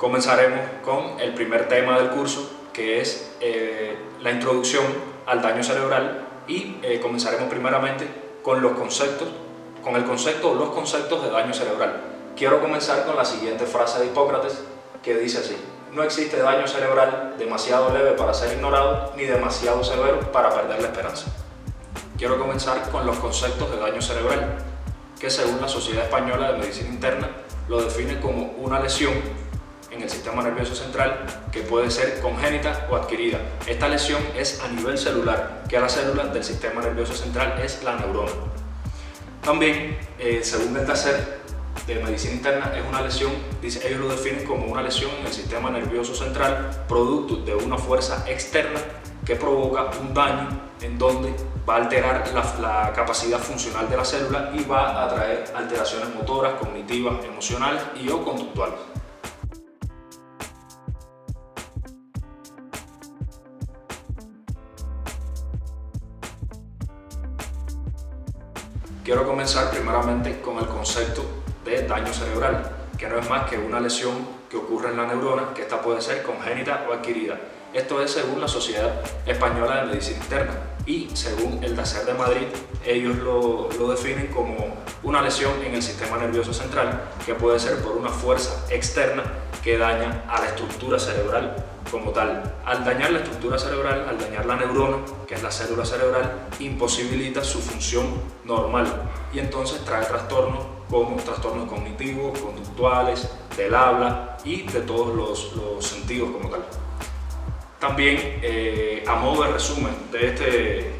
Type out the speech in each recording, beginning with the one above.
Comenzaremos con el primer tema del curso, que es la introducción al daño cerebral, y comenzaremos primeramente con el concepto o los conceptos de daño cerebral. Quiero comenzar con la siguiente frase de Hipócrates, que dice así: no existe daño cerebral demasiado leve para ser ignorado, ni demasiado severo para perder la esperanza. Quiero comenzar con los conceptos de daño cerebral, que según la Sociedad Española de Medicina Interna lo define como una lesión en el sistema nervioso central que puede ser congénita o adquirida. Esta lesión es a nivel celular, que la célula del sistema nervioso central es la neurona. También, según el DACER de Medicina Interna, es una lesión, ellos lo definen como una lesión en el sistema nervioso central producto de una fuerza externa que provoca un daño en donde va a alterar la capacidad funcional de la célula y va a traer alteraciones motoras, cognitivas, emocionales y o conductuales. Quiero comenzar primeramente con el concepto de daño cerebral, que no es más que una lesión que ocurre en la neurona, que esta puede ser congénita o adquirida. Esto es según la Sociedad Española de Medicina Interna, y según el DACER de Madrid, ellos lo definen como una lesión en el sistema nervioso central que puede ser por una fuerza externa que daña a la estructura cerebral como tal. Al dañar la estructura cerebral, al dañar la neurona, que es la célula cerebral, imposibilita su función normal y entonces trae trastornos como trastornos cognitivos, conductuales, del habla y de todos los sentidos como tal. También, a modo de resumen de este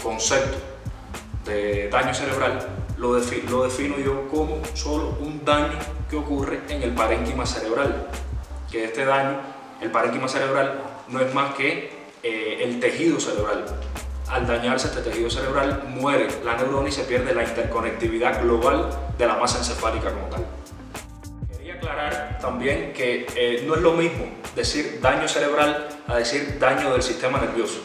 concepto de daño cerebral, lo defino yo como solo un daño que ocurre en el parénquima cerebral, que este daño, el parénquima cerebral, no es más que el tejido cerebral. Al dañarse este tejido cerebral, muere la neurona y se pierde la interconectividad global de la masa encefálica como tal. Quería aclarar también que no es lo mismo decir daño cerebral a decir daño del sistema nervioso,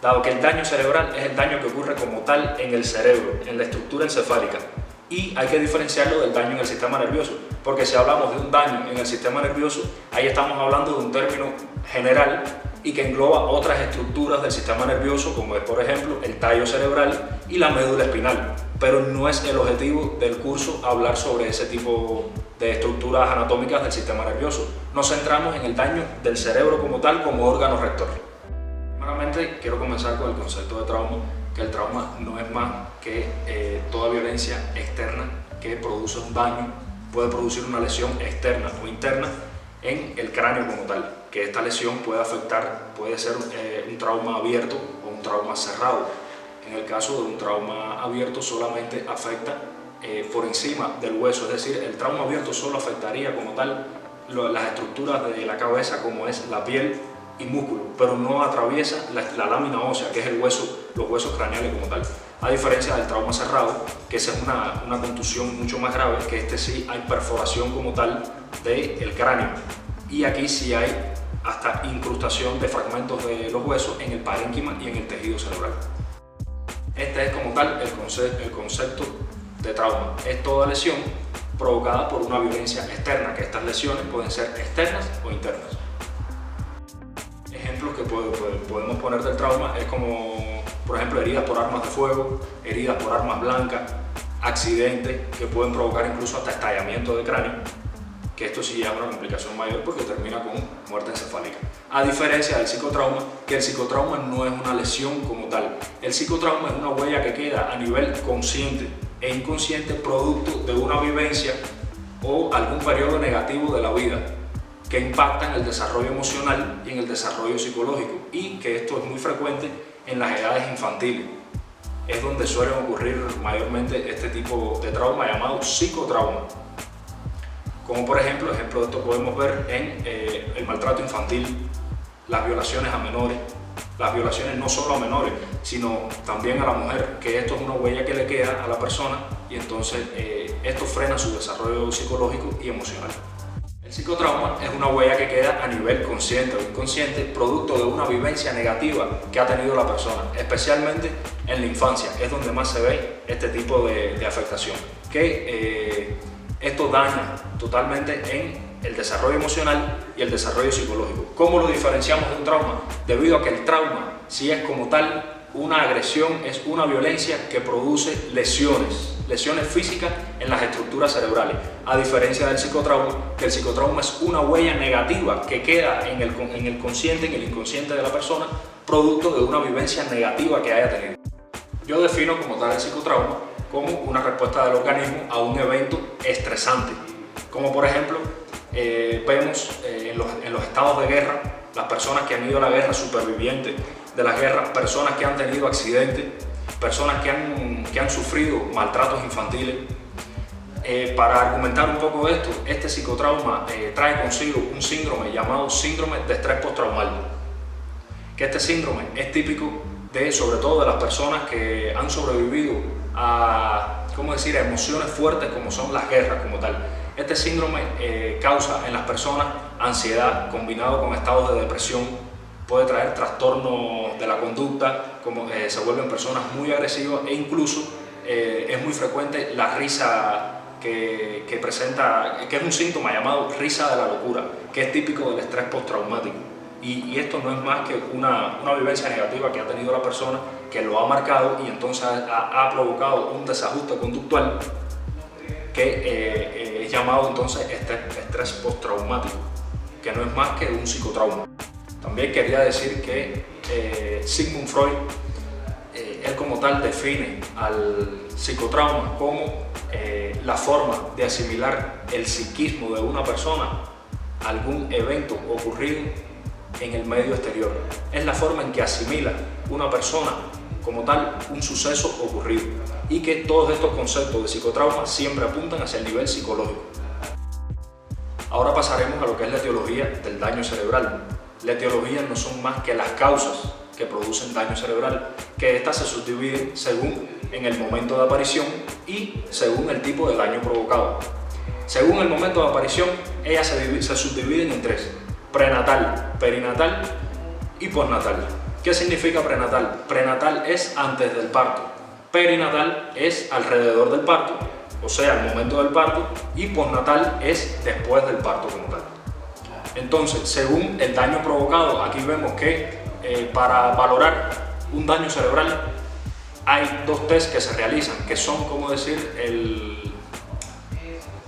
dado que el daño cerebral es el daño que ocurre como tal en el cerebro, en la estructura encefálica, y hay que diferenciarlo del daño en el sistema nervioso, porque si hablamos de un daño en el sistema nervioso, ahí estamos hablando de un término general y que engloba otras estructuras del sistema nervioso, como es por ejemplo el tallo cerebral y la médula espinal, pero no es el objetivo del curso hablar sobre ese tipo de estructuras anatómicas del sistema nervioso. Nos centramos en el daño del cerebro como tal, como órgano rector. Primeramente quiero comenzar con el concepto de trauma, que el trauma no es más que toda violencia externa que produce un daño, puede producir una lesión externa o interna en el cráneo como tal, que esta lesión puede afectar, puede ser un trauma abierto o un trauma cerrado. En el caso de un trauma abierto solamente afecta por encima del hueso, es decir, el trauma abierto solo afectaría como tal las estructuras de la cabeza, como es la piel y músculo, pero no atraviesa la lámina ósea, que es el hueso, los huesos craneales como tal. A diferencia del trauma cerrado, que esa es una contusión mucho más grave, que este sí hay perforación como tal del cráneo, y aquí sí hay hasta incrustación de fragmentos de los huesos en el parénquima y en el tejido cerebral. Este es como tal el concepto de trauma. Es toda lesión provocada por una violencia externa, que estas lesiones pueden ser externas o internas. Ejemplos que podemos poner del trauma es como, por ejemplo, heridas por armas de fuego, heridas por armas blancas, accidentes que pueden provocar incluso hasta estallamiento de cráneo, que esto sí es una complicación mayor porque termina con muerte encefálica. A diferencia del psicotrauma, que el psicotrauma no es una lesión como tal. El psicotrauma es una huella que queda a nivel consciente e inconsciente producto de una vivencia o algún periodo negativo de la vida que impacta en el desarrollo emocional y en el desarrollo psicológico, y que esto es muy frecuente en las edades infantiles. Es donde suelen ocurrir mayormente este tipo de trauma llamado psicotrauma. Como por ejemplo de esto podemos ver en el maltrato infantil, las violaciones a menores, las violaciones no solo a menores, sino también a la mujer, que esto es una huella que le queda a la persona y entonces esto frena su desarrollo psicológico y emocional. El psicotrauma es una huella que queda a nivel consciente o inconsciente, producto de una vivencia negativa que ha tenido la persona, especialmente en la infancia, es donde más se ve este tipo de afectación, que esto daña totalmente en el desarrollo emocional y el desarrollo psicológico. ¿Cómo lo diferenciamos de un trauma? Debido a que el trauma, si es como tal una agresión, es una violencia que produce lesiones físicas en las estructuras cerebrales, a diferencia del psicotrauma, que el psicotrauma es una huella negativa que queda en el consciente, en el inconsciente de la persona, producto de una vivencia negativa que haya tenido. Yo defino como tal el psicotrauma como una respuesta del organismo a un evento estresante, como por ejemplo vemos en los estados de guerra, las personas que han ido a la guerra, supervivientes de las guerras, personas que han tenido accidentes, personas que han sufrido maltratos infantiles. Para argumentar un poco de esto, este psicotrauma trae consigo un síndrome llamado síndrome de estrés postraumático, que este síndrome es típico sobre todo de las personas que han sobrevivido a, a emociones fuertes como son las guerras como tal. Este síndrome causa en las personas ansiedad combinado con estados de depresión, puede traer trastornos de la conducta, como se vuelven personas muy agresivas e incluso es muy frecuente la risa que presenta, que es un síntoma llamado risa de la locura, que es típico del estrés postraumático. Y esto no es más que una vivencia negativa que ha tenido la persona, que lo ha marcado y entonces ha provocado un desajuste conductual que es llamado entonces estrés postraumático, que no es más que un psicotrauma. También quería decir que Sigmund Freud, él como tal define al psicotrauma como la forma de asimilar el psiquismo de una persona a algún evento ocurrido en el medio exterior. Es la forma en que asimila una persona como tal un suceso ocurrido, y que todos estos conceptos de psicotrauma siempre apuntan hacia el nivel psicológico. Ahora pasaremos a lo que es la etiología del daño cerebral. La etiología no son más que las causas que producen daño cerebral, que estas se subdividen según en el momento de aparición y según el tipo de daño provocado. Según el momento de aparición, ellas se subdividen en tres: prenatal, perinatal y postnatal. ¿Qué significa prenatal? Prenatal es antes del parto, perinatal es alrededor del parto, o sea, el momento del parto, y postnatal es después del parto como tal. Entonces, según el daño provocado, aquí vemos que para valorar un daño cerebral hay dos tests que se realizan, que son, como decir,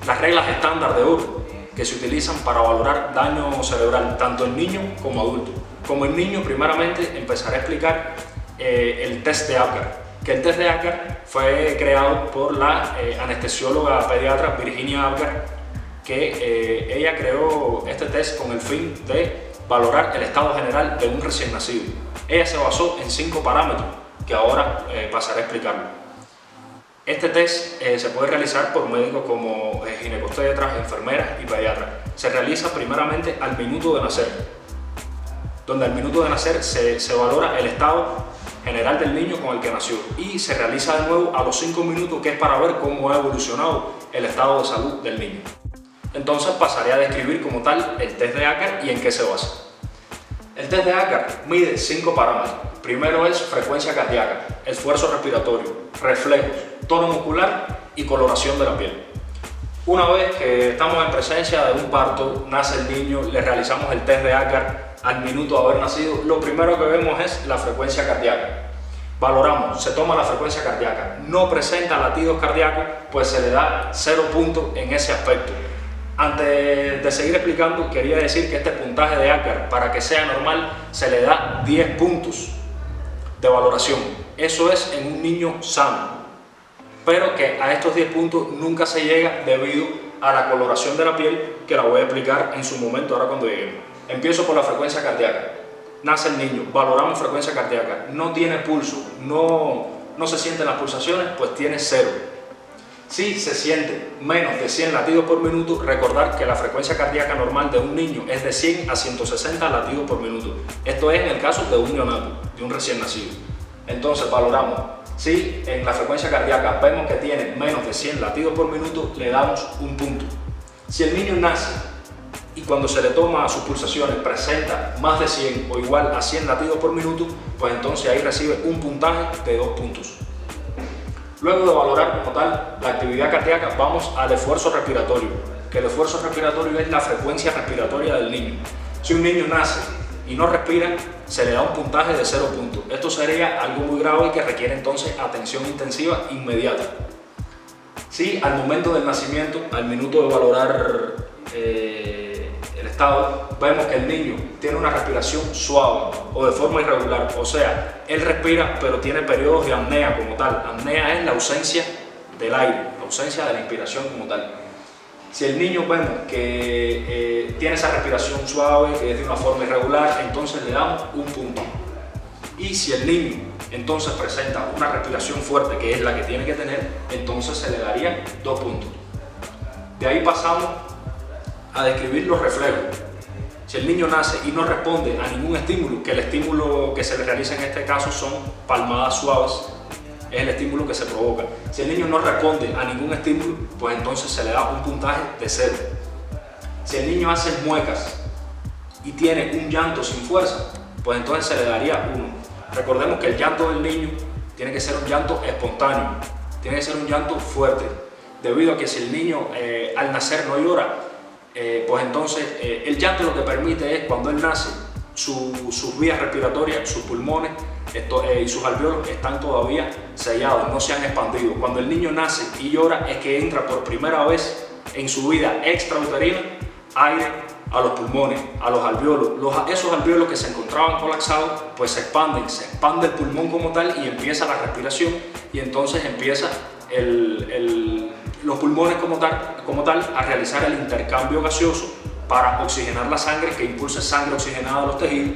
las reglas estándar de oro que se utilizan para valorar daño cerebral, tanto en niños como adultos. Como en niños, primeramente empezaré a explicar el test de Apgar, que el test de Apgar fue creado por la anestesióloga pediatra Virginia Apgar, que ella creó este test con el fin de valorar el estado general de un recién nacido. Ella se basó en 5 parámetros que ahora pasaré a explicarlo. Este test se puede realizar por médicos como ginecobstetras, enfermeras y pediatras. Se realiza primeramente al minuto de nacer, donde al minuto de nacer se valora el estado general del niño con el que nació, y se realiza de nuevo a los 5 minutos, que es para ver cómo ha evolucionado el estado de salud del niño. Entonces pasaré a describir como tal el test de Apgar y en qué se basa. El test de Apgar mide 5 parámetros. Primero es frecuencia cardíaca, esfuerzo respiratorio, reflejos, tono muscular y coloración de la piel. Una vez que estamos en presencia de un parto, nace el niño, le realizamos el test de Apgar al minuto de haber nacido. Lo primero que vemos es la frecuencia cardíaca. Valoramos, se toma la frecuencia cardíaca, no presenta latidos cardíacos, pues se le da 0 puntos en ese aspecto. Antes de seguir explicando, quería decir que este puntaje de Apgar, para que sea normal, se le da 10 puntos de valoración. Eso es en un niño sano, pero que a estos 10 puntos nunca se llega debido a la coloración de la piel, que la voy a explicar en su momento ahora cuando lleguemos. Empiezo por la frecuencia cardíaca. Nace el niño, valoramos frecuencia cardíaca, no tiene pulso, no se sienten las pulsaciones, pues tiene 0. Si se siente menos de 100 latidos por minuto, recordar que la frecuencia cardíaca normal de un niño es de 100 a 160 latidos por minuto. Esto es en el caso de un neonato, de un recién nacido. Entonces valoramos. Si en la frecuencia cardíaca vemos que tiene menos de 100 latidos por minuto, le damos un punto. Si el niño nace y cuando se le toma sus pulsaciones presenta más de 100 o igual a 100 latidos por minuto, pues entonces ahí recibe un puntaje de 2 puntos. Luego de valorar como tal la actividad actividad cardíaca vamos al esfuerzo respiratorio, que el esfuerzo respiratorio es la frecuencia respiratoria del niño. Si un niño nace y no respira, se le da un puntaje de 0 puntos. Esto sería algo muy grave y que requiere entonces atención intensiva inmediata. Si al momento del nacimiento, al minuto de valorar el estado, vemos que el niño tiene una respiración suave o de forma irregular, o sea, él respira pero tiene periodos de apnea como tal. Apnea es la ausencia del aire, la ausencia de la inspiración como tal. Si el niño vemos que tiene esa respiración suave, que es de una forma irregular, entonces le damos un punto. Y si el niño entonces presenta una respiración fuerte, que es la que tiene que tener, entonces se le daría 2 puntos. De ahí pasamos a describir los reflejos. Si el niño nace y no responde a ningún estímulo, que el estímulo que se le realiza en este caso son palmadas suaves, es el estímulo que se provoca. Si el niño no responde a ningún estímulo, pues entonces se le da un puntaje de 0. Si el niño hace muecas y tiene un llanto sin fuerza, pues entonces se le daría 1. Recordemos que el llanto del niño tiene que ser un llanto espontáneo, tiene que ser un llanto fuerte, debido a que si el niño al nacer no llora, pues entonces el llanto lo que permite es cuando él nace, sus vías respiratorias, sus pulmones y sus alvéolos están todavía sellados, no se han expandido. Cuando el niño nace y llora es que entra por primera vez en su vida extrauterina aire a los pulmones, a los alvéolos. Esos alvéolos que se encontraban colapsados pues se expande el pulmón como tal y empieza la respiración, y entonces empieza los pulmones como tal a realizar el intercambio gaseoso para oxigenar la sangre, que impulse sangre oxigenada a los tejidos,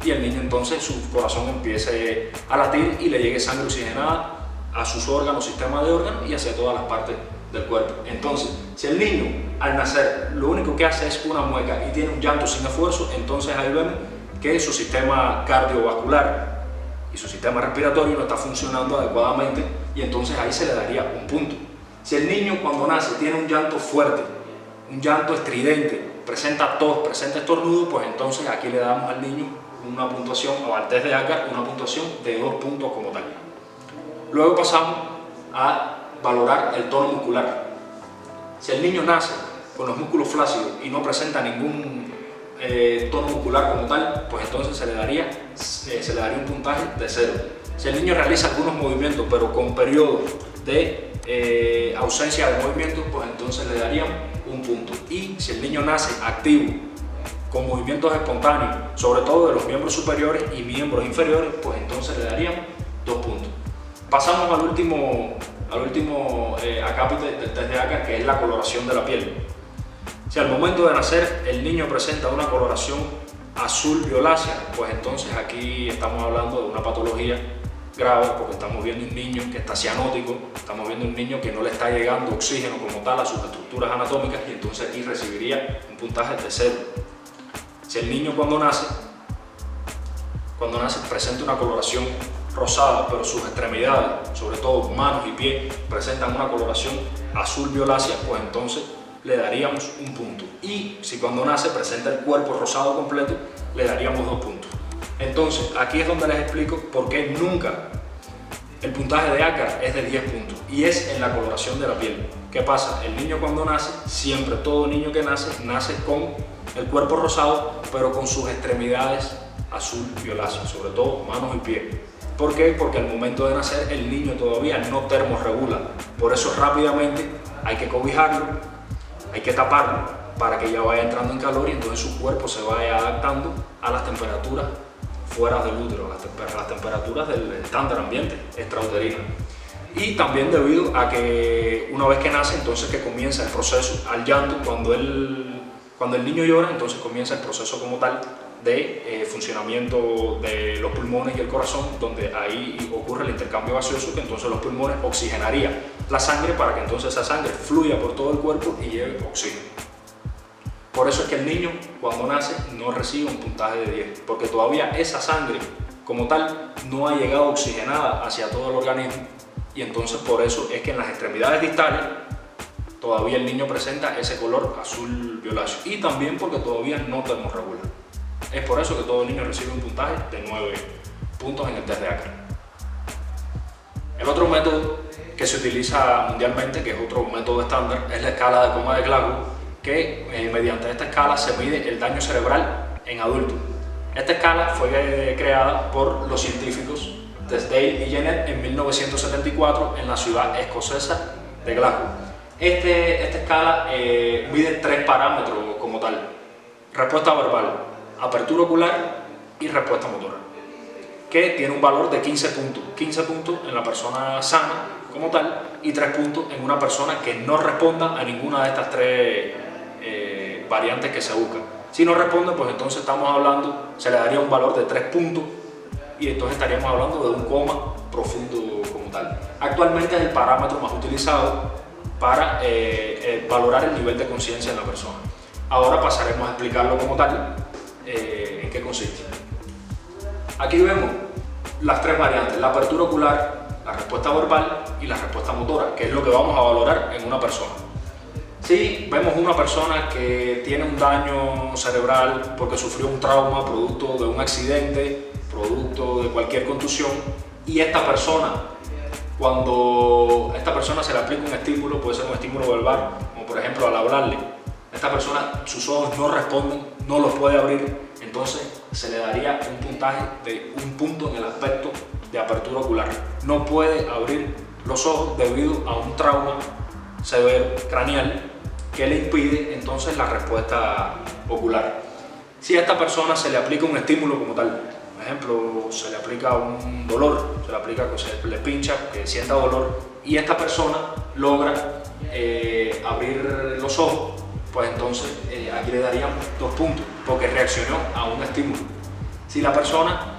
y el niño entonces su corazón empiece a latir y le llegue sangre oxigenada a sus órganos, sistema de órganos y hacia todas las partes del cuerpo. Entonces, si el niño al nacer lo único que hace es una mueca y tiene un llanto sin esfuerzo, entonces ahí vemos que su sistema cardiovascular y su sistema respiratorio no está funcionando adecuadamente, y entonces ahí se le daría un punto. Si el niño cuando nace tiene un llanto fuerte, un llanto estridente, presenta tos, presenta estornudo, pues entonces aquí le damos al niño una puntuación, o al test de Acker, una puntuación de 2 puntos como tal. Luego pasamos a valorar el tono muscular. Si el niño nace con los músculos flácidos y no presenta ningún tono muscular como tal, pues entonces se le daría un puntaje de 0. Si el niño realiza algunos movimientos pero con periodos de ausencia de movimiento, pues entonces le darían un punto. Y si el niño nace activo, con movimientos espontáneos, sobre todo de los miembros superiores y miembros inferiores, pues entonces le darían 2 puntos. Pasamos al último acápite del test de Acker, que es la coloración de la piel. Si al momento de nacer el niño presenta una coloración azul violácea, pues entonces aquí estamos hablando de una patología grave, porque estamos viendo un niño que está cianótico, estamos viendo un niño que no le está llegando oxígeno como tal a sus estructuras anatómicas, y entonces aquí recibiría un puntaje de 0. Si el niño cuando nace presenta una coloración rosada, pero sus extremidades, sobre todo manos y pies, presentan una coloración azul violácea, pues entonces le daríamos un punto. Y si cuando nace presenta el cuerpo rosado completo, le daríamos 2 puntos. Entonces aquí es donde les explico por qué nunca el puntaje de Acker es de 10 puntos, y es en la coloración de la piel. ¿Qué pasa? El niño cuando nace, siempre todo niño que nace con el cuerpo rosado, pero con sus extremidades azul violáceo, sobre todo manos y pies. ¿Por qué? Porque al momento de nacer el niño todavía no termorregula, por eso rápidamente hay que cobijarlo, hay que taparlo para que ya vaya entrando en calor, y entonces su cuerpo se vaya adaptando a las temperaturas fuera del útero, a las temperaturas del estándar ambiente extrauterino. Y también debido a que una vez que nace, entonces que comienza el proceso al llanto, cuando el niño llora, entonces comienza el proceso como tal de funcionamiento de los pulmones y el corazón, donde ahí ocurre el intercambio gaseoso, que entonces los pulmones oxigenarían la sangre para que entonces esa sangre fluya por todo el cuerpo y lleve oxígeno. Por eso es que el niño cuando nace no recibe un puntaje de 10, porque todavía esa sangre como tal no ha llegado oxigenada hacia todo el organismo, y entonces por eso es que en las extremidades distales todavía el niño presenta ese color azul violáceo, y también porque todavía no termorregula. Es por eso que todo niño recibe un puntaje de 9 puntos en el test de Acker. El otro método que se utiliza mundialmente, que es otro método estándar, es la escala de coma de Glasgow, que mediante esta escala se mide el daño cerebral en adultos. Esta escala fue creada por los científicos Tisdale y Jeannette en 1974 en la ciudad escocesa de Glasgow. Esta escala mide 3 parámetros como tal: respuesta verbal, apertura ocular y respuesta motora, que tiene un valor de 15 puntos. 15 puntos en la persona sana como tal y 3 puntos en una persona que no responda a ninguna de estas 3 variantes que se buscan. Si no responde, pues entonces estamos hablando, se le daría un valor de 3 puntos y entonces estaríamos hablando de un coma profundo como tal. Actualmente es el parámetro más utilizado para valorar el nivel de conciencia en la persona. Ahora pasaremos a explicarlo como tal, en qué consiste. Aquí vemos las 3 variantes: la apertura ocular, la respuesta verbal y la respuesta motora, que es lo que vamos a valorar en una persona. Si vemos una persona que tiene un daño cerebral porque sufrió un trauma producto de un accidente, producto de cualquier contusión, y esta persona, cuando a esta persona se le aplica un estímulo, puede ser un estímulo verbal, como por ejemplo al hablarle, esta persona, sus ojos no responden, no los puede abrir, entonces se le daría un puntaje de 1 punto en el aspecto de apertura ocular. No puede abrir los ojos debido a un trauma severo craneal que le impide entonces la respuesta ocular. Si a esta persona se le aplica un estímulo como tal, por ejemplo, se le aplica un dolor, se le aplica que se le pincha, que sienta dolor, y esta persona logra abrir los ojos, pues entonces aquí le daríamos 2 puntos porque reaccionó a un estímulo. Si la persona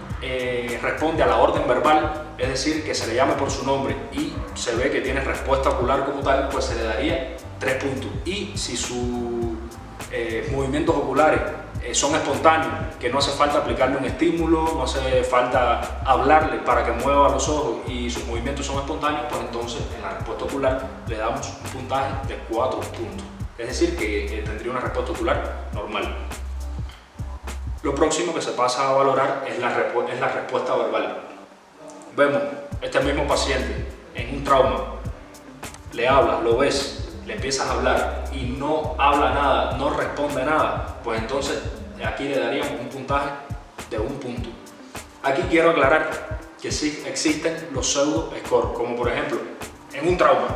responde a la orden verbal, es decir, que se le llame por su nombre y se ve que tiene respuesta ocular como tal, pues se le daría 3 puntos. Y si sus movimientos oculares son espontáneos, que no hace falta aplicarle un estímulo, no hace falta hablarle para que mueva los ojos y sus movimientos son espontáneos, pues entonces en la respuesta ocular le damos un puntaje de 4 puntos. Es decir, que tendría una respuesta ocular normal. Lo próximo que se pasa a valorar es la respuesta verbal. Vemos este mismo paciente en un trauma, le hablas, lo ves, le empiezas a hablar y no habla nada, no responde nada, pues entonces aquí le daríamos un puntaje de 1 punto. Aquí quiero aclarar que sí existen los pseudo score, como por ejemplo en un trauma.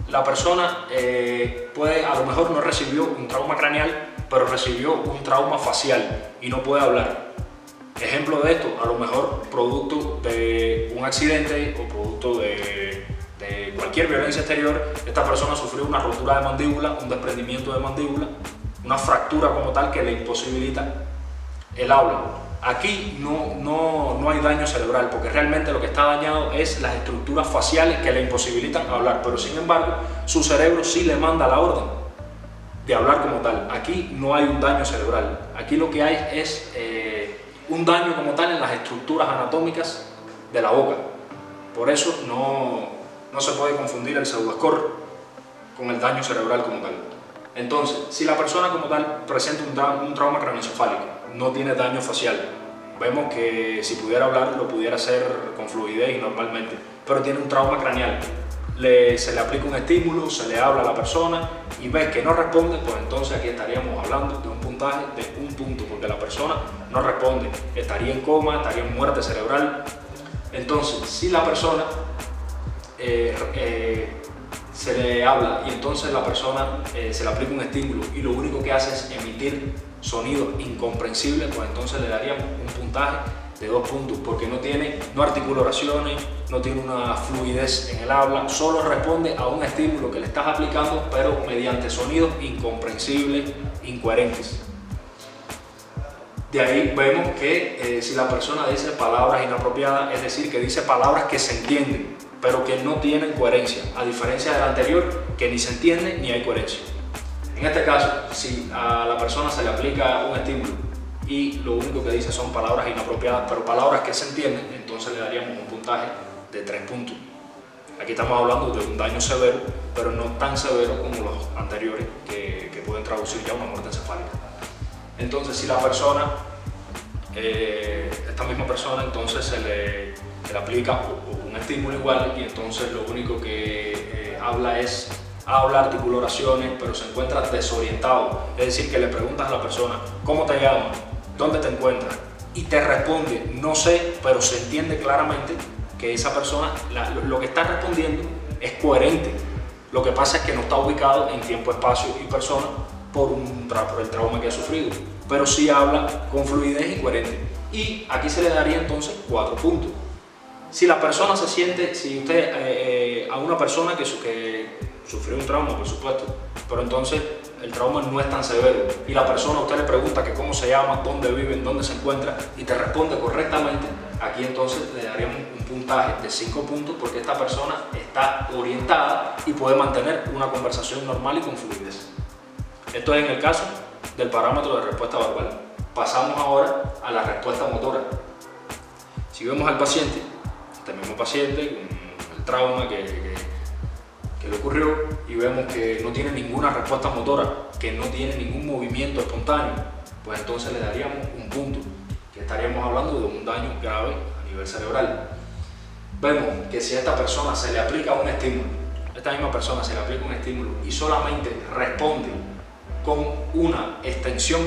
La persona a lo mejor no recibió un trauma craneal, pero recibió un trauma facial y no puede hablar. Ejemplo de esto, a lo mejor producto de un accidente o producto de cualquier violencia exterior, esta persona sufrió una rotura de mandíbula, un desprendimiento de mandíbula, una fractura como tal que le imposibilita el habla. Aquí no hay daño cerebral, porque realmente lo que está dañado es las estructuras faciales que le imposibilitan hablar, pero sin embargo su cerebro sí le manda la orden de hablar como tal. Aquí no hay un daño cerebral, aquí lo que hay es un daño como tal en las estructuras anatómicas de la boca. Por eso no se puede confundir el pseudoscore con el daño cerebral como tal. Entonces, si la persona como tal presenta un trauma craneoencefálico, no tiene daño facial, vemos que si pudiera hablar lo pudiera hacer con fluidez y normalmente, pero tiene un trauma craneal, se le aplica un estímulo, se le habla a la persona y ves que no responde, pues entonces aquí estaríamos hablando de un puntaje de 1 punto, porque la persona no responde, estaría en coma, estaría en muerte cerebral. Entonces, si la persona se le habla y entonces la persona se le aplica un estímulo y lo único que hace es emitir sonidos incomprensibles, pues entonces le daríamos un puntaje de 2 puntos, porque no articula oraciones, no tiene una fluidez en el habla, solo responde a un estímulo que le estás aplicando, pero mediante sonidos incomprensibles, incoherentes. De ahí vemos que si la persona dice palabras inapropiadas, es decir, que dice palabras que se entienden, pero que no tienen coherencia, a diferencia del anterior, que ni se entiende ni hay coherencia. En este caso, si a la persona se le aplica un estímulo y lo único que dice son palabras inapropiadas, pero palabras que se entienden, entonces le daríamos un puntaje de 3 puntos. Aquí estamos hablando de un daño severo, pero no tan severo como los anteriores, que pueden traducir ya una muerte encefálica. Entonces, si la persona, esta misma persona, entonces se le aplica un estímulo igual y entonces lo único que habla articulaciones, pero se encuentra desorientado. Es decir, que le preguntas a la persona, ¿cómo te llamas? ¿Dónde te encuentras? Y te responde, no sé, pero se entiende claramente que esa persona, lo que está respondiendo es coherente. Lo que pasa es que no está ubicado en tiempo, espacio y persona por el trauma que ha sufrido, pero sí habla con fluidez y coherente. Y aquí se le daría entonces 4 puntos. Si la persona se siente, si usted a una persona que sufrió un trauma, por supuesto, pero entonces el trauma no es tan severo y la persona, usted le pregunta que cómo se llama, dónde vive, dónde se encuentra y te responde correctamente, aquí entonces le daríamos un puntaje de 5 puntos porque esta persona está orientada y puede mantener una conversación normal y con fluidez. Esto es en el caso del parámetro de respuesta verbal. Pasamos ahora a la respuesta motora. Si vemos al paciente, este mismo paciente con el trauma que le ocurrió y vemos que no tiene ninguna respuesta motora, que no tiene ningún movimiento espontáneo, pues entonces le daríamos un punto, que estaríamos hablando de un daño grave a nivel cerebral. Vemos que si a esta persona se le aplica un estímulo, esta misma persona se le aplica un estímulo y solamente responde con una extensión,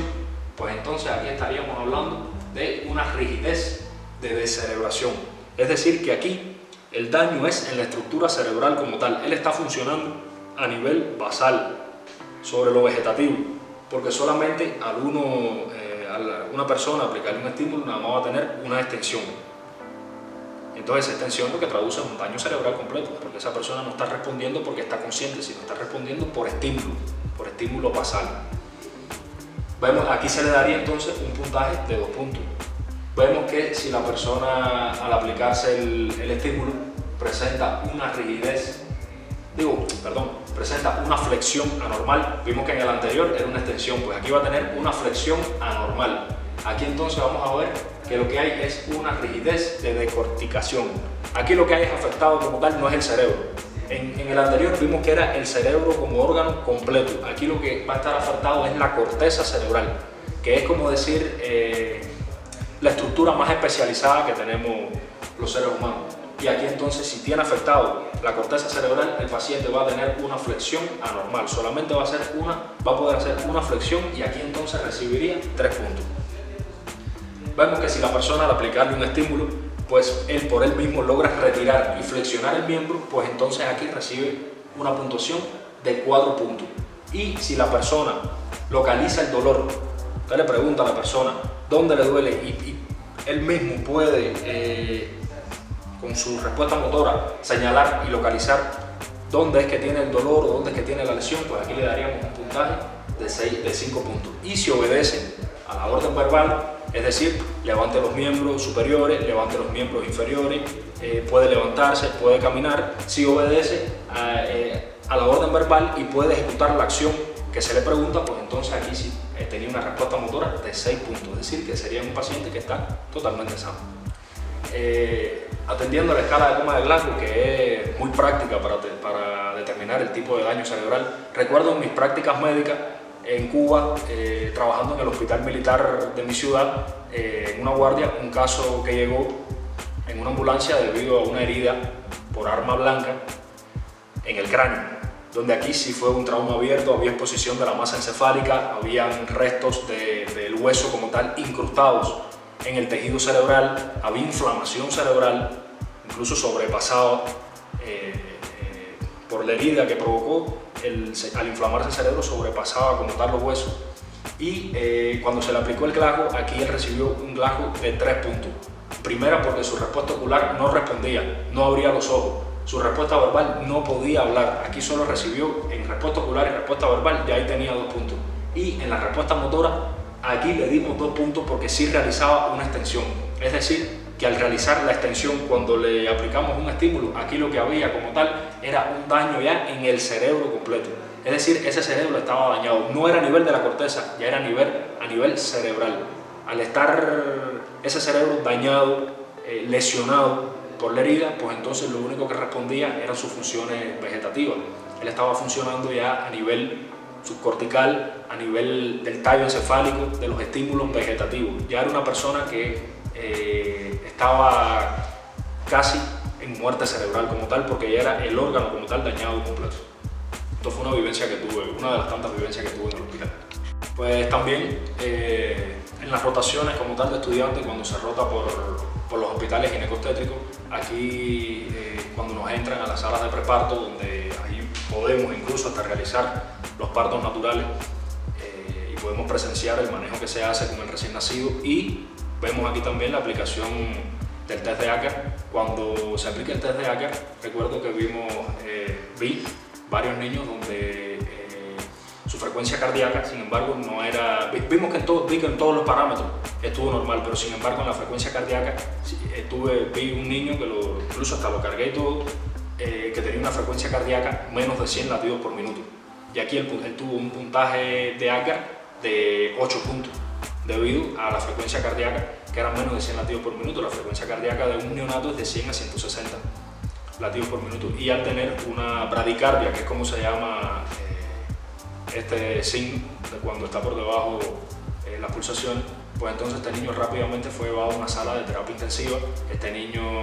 pues entonces aquí estaríamos hablando de una rigidez de descerebración. Es decir, que aquí el daño es en la estructura cerebral como tal. Él está funcionando a nivel basal, sobre lo vegetativo, porque solamente a una persona aplicarle un estímulo nada más va a tener una extensión. Entonces esa extensión lo que traduce es un daño cerebral completo, porque esa persona no está respondiendo porque está consciente, sino está respondiendo por estímulo basal. Vemos, aquí se le daría entonces un puntaje de 2 puntos. Vemos que si la persona al aplicarse el estímulo presenta una rigidez, presenta una flexión anormal, vimos que en el anterior era una extensión, pues aquí va a tener una flexión anormal. Aquí entonces vamos a ver que lo que hay es una rigidez de decorticación. Aquí lo que hay es afectado como tal no es el cerebro. En el anterior vimos que era el cerebro como órgano completo. Aquí lo que va a estar afectado es la corteza cerebral, que es como decir la estructura más especializada que tenemos los seres humanos. Y aquí entonces, si tiene afectado la corteza cerebral, el paciente va a tener una flexión anormal. Solamente va a poder hacer una flexión y aquí entonces recibiría 3 puntos. Vemos que si la persona al aplicarle un estímulo, pues él por él mismo logra retirar y flexionar el miembro, pues entonces aquí recibe una puntuación de 4 puntos. Y si la persona localiza el dolor, usted le pregunta a la persona dónde le duele y él mismo puede con su respuesta motora señalar y localizar dónde es que tiene el dolor o dónde es que tiene la lesión, pues aquí le daríamos un puntaje de 5 puntos. Y si obedece a la orden verbal, es decir, levante los miembros superiores, levante los miembros inferiores, puede levantarse, puede caminar, si obedece a la orden verbal y puede ejecutar la acción que se le pregunta, pues entonces aquí sí tenía una respuesta motora de 6 puntos, es decir, que sería un paciente que está totalmente sano. Atendiendo a la escala de coma de Glasgow, que es muy práctica para determinar el tipo de daño cerebral, recuerdo en mis prácticas médicas en Cuba, trabajando en el hospital militar de mi ciudad, en una guardia, un caso que llegó en una ambulancia debido a una herida por arma blanca en el cráneo, donde aquí sí fue un trauma abierto, había exposición de la masa encefálica, habían restos del hueso como tal incrustados en el tejido cerebral, había inflamación cerebral, incluso sobrepasada por la herida que provocó, al inflamarse el cerebro sobrepasaba como tal los huesos. Y cuando se le aplicó el Glasgow, aquí él recibió un Glasgow de 3 puntos. Primera, porque su respuesta ocular no respondía, no abría los ojos. Su respuesta verbal no podía hablar. Aquí solo recibió en respuesta ocular y respuesta verbal, ya ahí tenía 2 puntos. Y en la respuesta motora, aquí le dimos 2 puntos porque sí realizaba una extensión. Es decir, que al realizar la extensión, cuando le aplicamos un estímulo, aquí lo que había como tal era un daño ya en el cerebro completo. Es decir, ese cerebro estaba dañado. No era a nivel de la corteza, ya era a nivel cerebral. Al estar ese cerebro dañado, lesionado por la herida, pues entonces lo único que respondía eran sus funciones vegetativas. Él estaba funcionando ya a nivel subcortical, a nivel del tallo encefálico, de los estímulos vegetativos. Ya era una persona que estaba casi en muerte cerebral como tal, porque ya era el órgano como tal dañado completo. Esto fue una vivencia que tuve, una de las tantas vivencias que tuve en el hospital. Pues también en las rotaciones como tal de estudiantes, cuando se rota por los hospitales ginecobstétricos, aquí cuando nos entran a las salas de preparto, donde ahí podemos incluso hasta realizar los partos naturales y podemos presenciar el manejo que se hace con el recién nacido, y vemos aquí también la aplicación del test de Acker. Cuando se aplica el test de Acker, recuerdo que vi varios niños donde su frecuencia cardíaca, sin embargo, no era... Vimos que en todos los parámetros estuvo normal, pero sin embargo en la frecuencia cardíaca vi un niño que incluso hasta lo cargué y todo, que tenía una frecuencia cardíaca menos de 100 latidos por minuto. Y aquí él tuvo un puntaje de Acker de 8 puntos, debido a la frecuencia cardíaca, que era menos de 100 latidos por minuto. La frecuencia cardíaca de un neonato es de 100 a 160 latidos por minuto. Y al tener una bradicardia, que es como se llama este signo de cuando está por debajo la pulsación, pues entonces este niño rápidamente fue llevado a una sala de terapia intensiva. Este niño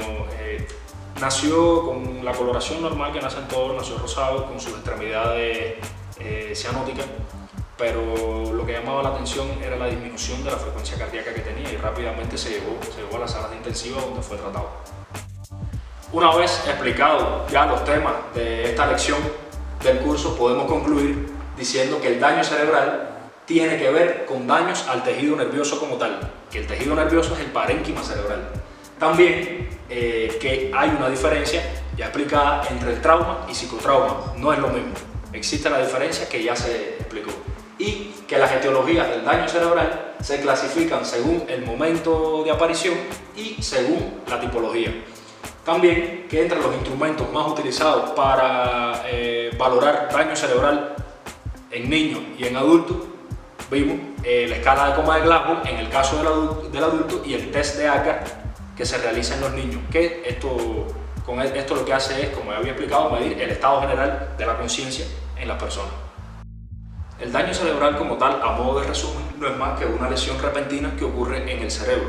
nació con la coloración normal que nacen todos, nació rosado, con sus extremidades cianóticas, pero lo que llamaba la atención era la disminución de la frecuencia cardíaca que tenía, y rápidamente se llevó a las salas de intensiva, donde fue tratado. Una vez explicado ya los temas de esta lección del curso, podemos concluir diciendo que el daño cerebral tiene que ver con daños al tejido nervioso como tal, que el tejido nervioso es el parénquima cerebral. También que hay una diferencia ya explicada entre el trauma y psicotrauma, no es lo mismo, existe la diferencia que ya se explicó, y que las etiologías del daño cerebral se clasifican según el momento de aparición y según la tipología. También que entre los instrumentos más utilizados para valorar daño cerebral en niños y en adultos, vimos la escala de coma de Glasgow en el caso del adulto, y el test de Acker que se realiza en los niños, que con esto lo que hace es, como ya había explicado, medir el estado general de la conciencia en las personas. El daño cerebral como tal, a modo de resumen, no es más que una lesión repentina que ocurre en el cerebro,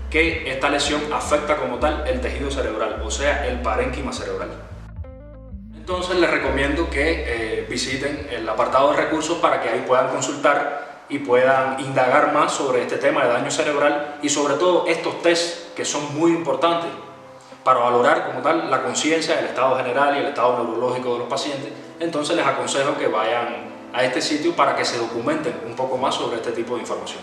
que esta lesión afecta como tal el tejido cerebral, o sea, el parénquima cerebral. Entonces les recomiendo que visiten el apartado de recursos para que ahí puedan consultar y puedan indagar más sobre este tema de daño cerebral, y sobre todo estos tests que son muy importantes para valorar como tal la conciencia, el estado general y el estado neurológico de los pacientes. Entonces les aconsejo que vayan a este sitio para que se documenten un poco más sobre este tipo de información.